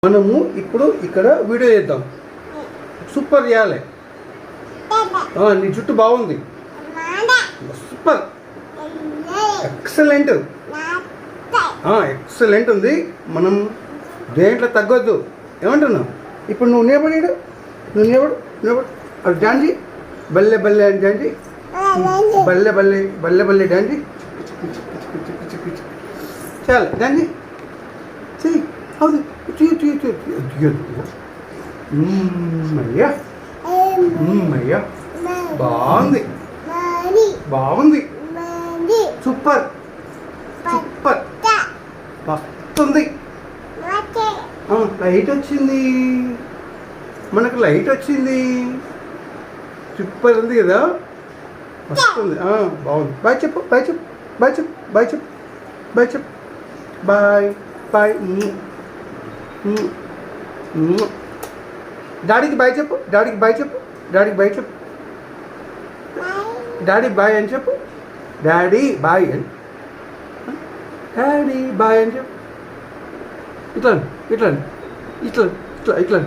మనము ఇప్పుడు ఇక్కడ వీడియో చేద్దాం. సూపర్ చేయాలి. నీ జుట్టు బాగుంది, సూపర్, ఎక్సలెంట్, ఎక్సలెంట్ ఉంది. మనం దేంట్లో తగ్గొద్దు. ఏమంటున్నావు? ఇప్పుడు నువ్వు నేపడు, అది డాంజీ బల్లె బల్లె అని డాంజీ, బల్లె బల్లె బల్లె బల్లె డాంజీ, చాలు డాంజీ చెయ్యి. అవును అయ్యా, అయ్యా, బాగుంది, బాగుంది, సూపర్, సూపర్, వస్తుంది. లైట్ వచ్చింది, మనకు లైట్ వచ్చింది, సూపర్ ఉంది కదా, వస్తుంది. బాగుంది. బాయ్ చెప్పు, బాయ్ చెప్పు, బాయ్ చెప్పు, బాయ్ చెప్పు, బాయ్ చెప్పు, బాయ్ బాయ్. డాడీకి బాయ్ చెప్పు, డాడీకి బాయ్ చెప్పు, డాడీకి బాయ్ చెప్పు, డాడీ బాయ్ అని చెప్పు, డాడీ బాయ్ అని, డాడీ బాయ్ అని చెప్పు. ఇట్లా ఇట్లా ఇట్లా ఇట్లా ఇట్లా